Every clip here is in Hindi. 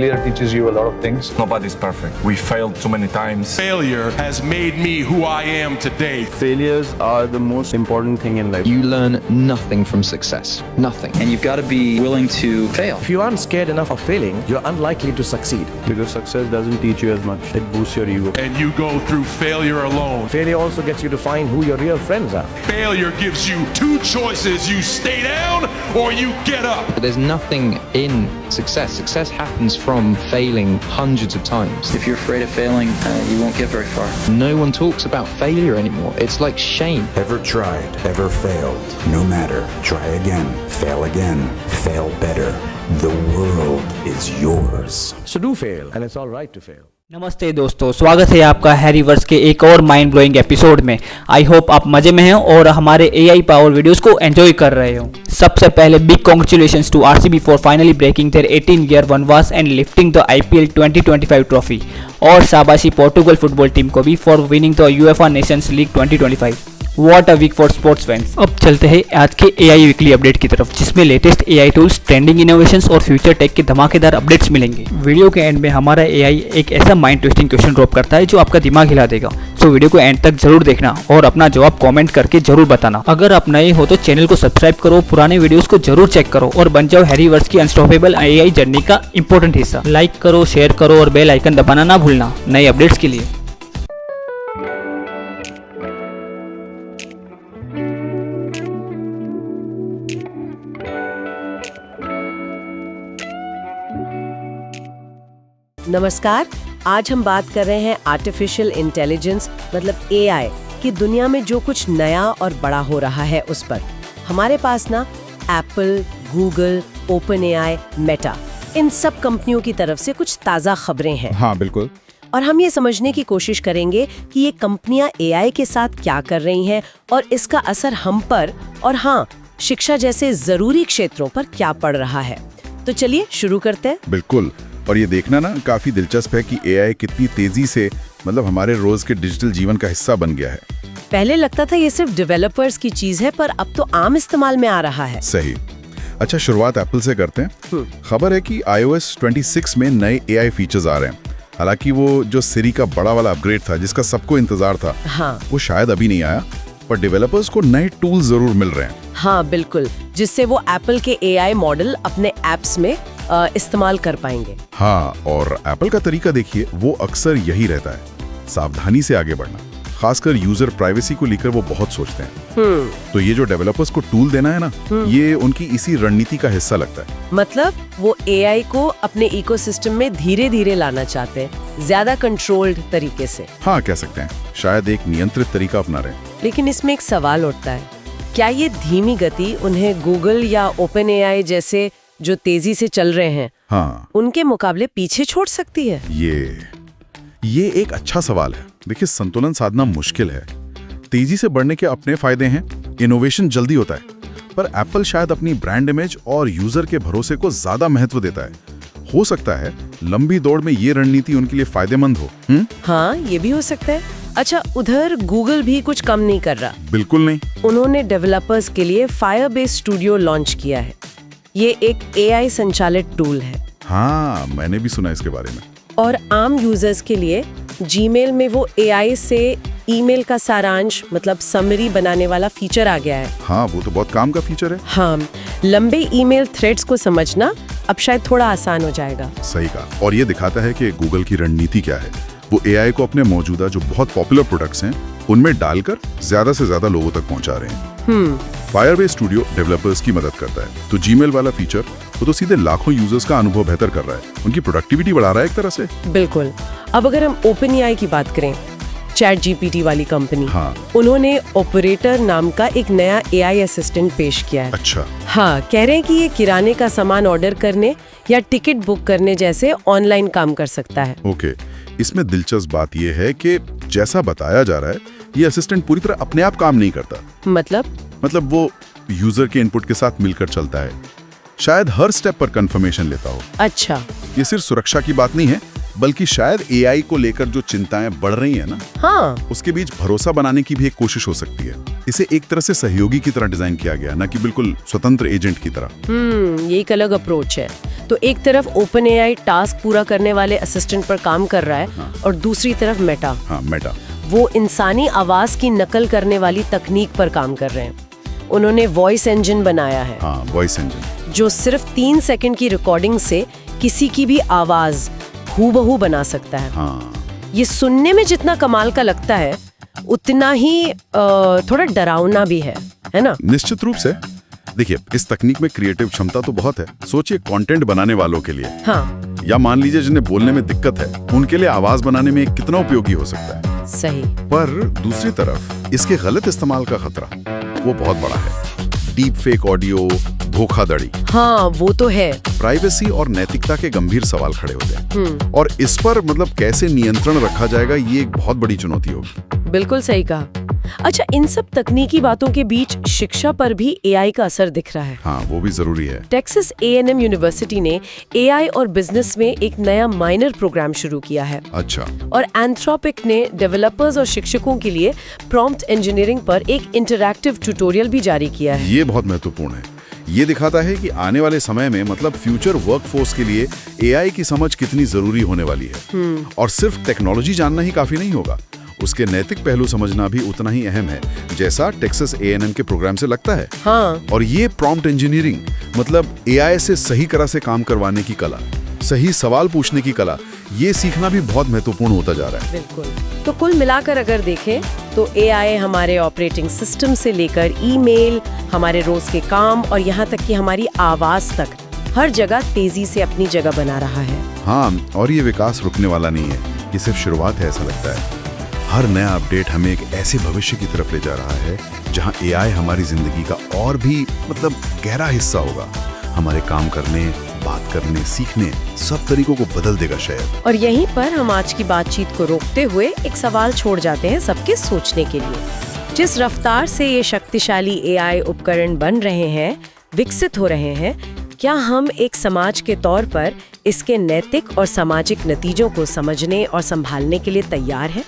failure teaches you a lot of things. Nobody's perfect. We failed too many times. Failure has made me who I am today. Failures are the most important thing in life. You learn nothing from success. Nothing. And you've got to be willing to fail. If you aren't scared enough of failing, you're unlikely to succeed. Because success doesn't teach you as much. It boosts your ego. And you go through failure alone. Failure also gets you to find who your real friends are. Failure gives you two choices. You stay down or you get up. There's nothing in success. Success happens from failing hundreds of times. If you're afraid of failing, you won't get very far. No one talks about failure anymore. It's like shame. Ever tried, ever failed? No matter. Try again, fail better. The world is yours. So do fail, and it's all right to fail. नमस्ते दोस्तों, स्वागत है आपका हैरीवर्स के एक और माइंड ब्लोइंग एपिसोड में। आई होप आप मजे में हैं और हमारे एआई पावर वीडियोस को एंजॉय कर रहे हो। सबसे पहले big congratulations to RCB for finally breaking their 18-year वनवास and lifting the IPL 2025 trophy, और शाबाशी पोर्टुगल फुटबॉल टीम को भी for winning the UEFA Nations League 2025। What a week for sports fans. अब चलते हैं आज के एआई वीकली अपडेट की तरफ, जिसमें latest AI tools, trending innovations और फ्यूचर टेक के धमाकेदार अपडेट्स मिलेंगे। वीडियो के एंड में हमारा एआई एक ऐसा माइंड ट्विस्टिंग क्वेश्चन ड्रॉप करता है जो आपका दिमाग हिला देगा। सो वीडियो को एंड तक जरूर देखना और अपना जवाब कमेंट करके जरूर बताना। अगर आप नए हो तो चैनल को सब्सक्राइब करो, पुराने वीडियोस को जरूर चेक करो और बन जाओ हैरीवर्स की अनस्टॉपेबल एआई जर्नी का इंपॉर्टेंट हिस्सा। लाइक करो, शेयर करो और बेल आइकन दबाना ना भूलना नए अपडेट्स के लिए। नमस्कार, आज हम बात कर रहे हैं आर्टिफिशियल इंटेलिजेंस मतलब एआई की दुनिया में जो कुछ नया और बड़ा हो रहा है उस पर। हमारे पास ना Apple, Google, OpenAI, Meta, इन सब कंपनियों की तरफ से कुछ ताज़ा खबरें हैं। हाँ बिल्कुल। और हम ये समझने की कोशिश करेंगे कि ये कंपनियां एआई के साथ क्या कर रही हैं और इसका असर हम पर और हाँ, शिक्षा जैसे जरूरी क्षेत्रों पर क्या पड़ रहा है। तो चलिए शुरू करते हैं। बिल्कुल। और ये देखना ना काफी दिलचस्प है कि एआई कितनी तेजी से मतलब हमारे रोज के डिजिटल जीवन का हिस्सा बन गया है। पहले लगता था ये सिर्फ डेवलपर्स की चीज है, पर अब तो आम इस्तेमाल में आ रहा है। सही। अच्छा, शुरुआत एप्पल से करते हैं। खबर है कि iOS 26 में नए एआई फीचर्स आ रहे हैं। हालांकि वो जो सिरी का बड़ा वाला अपग्रेड था जिसका सबको इंतजार था, हाँ, वो शायद अभी नहीं आया, पर डेवलपर्स को नए टूल्स जरूर मिल रहे हैं। हाँ बिल्कुल, जिससे वो एप्पल के एआई मॉडल अपने एप्स में इस्तेमाल कर पाएंगे। हाँ, और एप्पल का तरीका देखिए, वो अक्सर यही रहता है, सावधानी से आगे बढ़ना। खासकर यूजर प्राइवेसी को लेकर वो बहुत सोचते हैं। तो ये जो डेवलपर्स को टूल देना है ना, ये उनकी इसी रणनीति का हिस्सा लगता है। मतलब वो एआई को अपने इकोसिस्टम में धीरे धीरे लाना चाहते हैं, ज्यादा कंट्रोल्ड तरीके से। हाँ, कह सकते हैं, शायद एक नियंत्रित तरीका अपना रहे हैं। लेकिन इसमें एक सवाल उठता है, क्या ये धीमी गति उन्हें गूगल या ओपन एआई जैसे जो तेजी से चल रहे हैं, हाँ, उनके मुकाबले पीछे छोड़ सकती है? ये एक अच्छा सवाल है। देखिए, संतुलन साधना मुश्किल है। तेजी से बढ़ने के अपने फायदे हैं, इनोवेशन जल्दी होता है, पर एप्पल शायद अपनी ब्रांड इमेज और यूजर के भरोसे को ज्यादा महत्व देता है। हो सकता है लंबी दौड़ में ये रणनीति उनके लिए फायदेमंद हो। हाँ, ये भी हो सकता है। अच्छा, उधर गूगल भी कुछ कम नहीं कर रहा। बिल्कुल नहीं। उन्होंने डेवलपर्स के लिए फायरबेस स्टूडियो लॉन्च किया है। ये एक एआई संचालित टूल है। हाँ, मैंने भी सुना इसके बारे में। और आम यूजर्स के लिए जीमेल में वो एआई से ईमेल का सारांश मतलब समरी बनाने वाला फीचर आ गया है। हाँ, वो तो बहुत काम का फीचर है। हाँ, लंबे ईमेल थ्रेड्स को समझना अब शायद थोड़ा आसान हो जाएगा। सही कहा। और ये दिखाता है कि गूगल की रणनीति क्या है। वो एआई को अपने मौजूदा जो बहुत पॉपुलर प्रोडक्ट्स हैं उनमें डालकर ज्यादा से ज्यादा लोगों तक पहुंचा रहे हैं। फायरबेस स्टूडियो डेवलपर्स की मदद करता है, तो जीमेल वाला फीचर वो तो सीधे लाखों यूजर्स का अनुभव बेहतर कर रहा है, उनकी प्रोडक्टिविटी बढ़ा रहा है एक तरह से। बिल्कुल। अब अगर हम ओपन एआई की बात करें, चैट जीपीटी वाली कंपनी, हाँ, उन्होंने ऑपरेटर नाम का एक नया एआई असिस्टेंट पेश किया है। अच्छा। हाँ, कह रहे हैं कि ये किराने का सामान ऑर्डर करने या टिकट बुक करने जैसे ऑनलाइन काम कर सकता है। ओके, इसमें दिलचस्प बात यह है कि जैसा बताया जा रहा है, ये असिस्टेंट पूरी तरह अपने आप काम नहीं करता। मतलब वो यूजर के इनपुट के साथ मिलकर चलता है, शायद हर स्टेप पर कंफर्मेशन लेता हो। अच्छा। ये सिर्फ सुरक्षा की बात नहीं है, बल्कि शायद एआई को लेकर जो चिंताएं बढ़ रही है ना, हाँ, उसके बीच भरोसा बनाने की भी एक कोशिश हो सकती है। इसे एक तरह से सहयोगी की तरह डिजाइन किया गया, ना कि बिल्कुल स्वतंत्र एजेंट की तरह। ये एक अलग अप्रोच है। तो एक तरफ ओपन एआई टास्क पूरा करने वाले असिस्टेंट पर काम कर रहा है और दूसरी तरफ मेटा, मेटा, वो इंसानी आवाज की नकल करने वाली तकनीक पर काम कर रहे हैं। उन्होंने वॉइस इंजन बनाया है, वॉइस इंजन, जो सिर्फ 3 सेकंड की रिकॉर्डिंग से किसी की भी आवाज हूबहू बना सकता है। ये सुनने में जितना कमाल का लगता है उतना ही थोड़ा डरावना भी है ना? निश्चित रूप से। देखिए, इस तकनीक में क्रिएटिव क्षमता तो बहुत है। सोचिए कंटेंट बनाने वालों के लिए, या मान लीजिए जिन्हें बोलने में दिक्कत है, उनके लिए आवाज बनाने में कितना उपयोगी हो सकता है। सही। पर दूसरी तरफ इसके गलत इस्तेमाल का खतरा वो बहुत बड़ा है। डीप फेक ऑडियो, धोखाधड़ी, वो तो है। प्राइवेसी और नैतिकता के गंभीर सवाल खड़े होते हैं। और इस पर कैसे नियंत्रण रखा जाएगा, ये एक बहुत बड़ी चुनौती होगी। बिल्कुल सही कहा। अच्छा, इन सब तकनीकी बातों के बीच शिक्षा पर भी एआई का असर दिख रहा है। वो भी जरूरी है। टेक्सास A&M यूनिवर्सिटी ने एआई और बिजनेस में एक नया माइनर प्रोग्राम शुरू किया है। अच्छा। और एंथ्रोपिक ने डेवलपर्स और शिक्षकों के लिए प्रॉम्प्ट इंजीनियरिंग पर एक इंटरैक्टिव ट्यूटोरियल भी जारी किया है। ये बहुत महत्वपूर्ण है। ये दिखाता है कि आने वाले समय में फ्यूचर वर्कफोर्स के लिए एआई की समझ कितनी जरूरी होने वाली है। और सिर्फ टेक्नोलॉजी जानना ही काफी नहीं होगा, उसके नैतिक पहलू समझना भी उतना ही अहम है, जैसा टेक्सास A&M के प्रोग्राम से लगता है। और ये प्रॉम्प्ट इंजीनियरिंग एआई से सही तरह से काम करवाने की कला, सही सवाल पूछने की कला, ये सीखना भी बहुत महत्वपूर्ण होता जा रहा है। बिल्कुल। तो कुल मिलाकर अगर देखें तो एआई हमारे ऑपरेटिंग सिस्टम से लेकर ईमेल, हमारे रोज के काम और यहाँ तक कि हमारी आवाज तक हर जगह तेजी से अपनी जगह बना रहा है। और ये विकास रुकने वाला नहीं है, ये सिर्फ शुरुआत है, ऐसा लगता है। हर नया अपडेट हमें एक ऐसे भविष्य की तरफ ले जा रहा है जहां एआई हमारी जिंदगी का और भी गहरा हिस्सा होगा। हमारे काम करने, बात करने, सीखने, सब तरीकों को बदल देगा शायद। और यहीं पर हम आज की बातचीत को रोकते हुए एक सवाल छोड़ जाते हैं सबके सोचने के लिए। जिस रफ्तार से ये शक्तिशाली एआई उपकरण बन रहे हैं, विकसित हो रहे हैं, क्या हम एक समाज के तौर पर इसके नैतिक और सामाजिक नतीजों को समझने और संभालने के लिए तैयार हैं?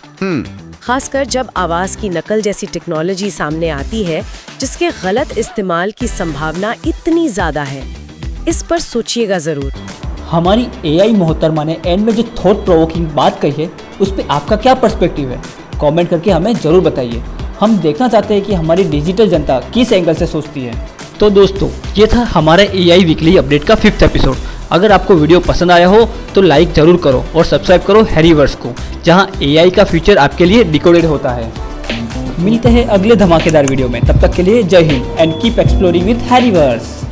खासकर जब आवाज की नकल जैसी टेक्नोलॉजी सामने आती है जिसके गलत इस्तेमाल की संभावना इतनी ज्यादा है। इस पर सोचिएगा जरूर। हमारी एआई मोहतरमा ने एंड में जो थॉट प्रोवोकिंग बात कही है, उस पर आपका क्या पर्सपेक्टिव है? कमेंट करके हमें जरूर बताइए। हम देखना चाहते हैं कि हमारी डिजिटल जनता किस एंगल से सोचती है। तो दोस्तों, ये था हमारा एआई वीकली अपडेट का 5th एपिसोड। अगर आपको वीडियो पसंद आया हो तो लाइक जरूर करो और सब्सक्राइब करो हैरीवर्स को, जहां एआई का फ्यूचर आपके लिए डिकोडेड होता है। मिलते हैं अगले धमाकेदार वीडियो में, तब तक के लिए जय हिंद एंड कीप एक्सप्लोरिंग विद हैरीवर्स।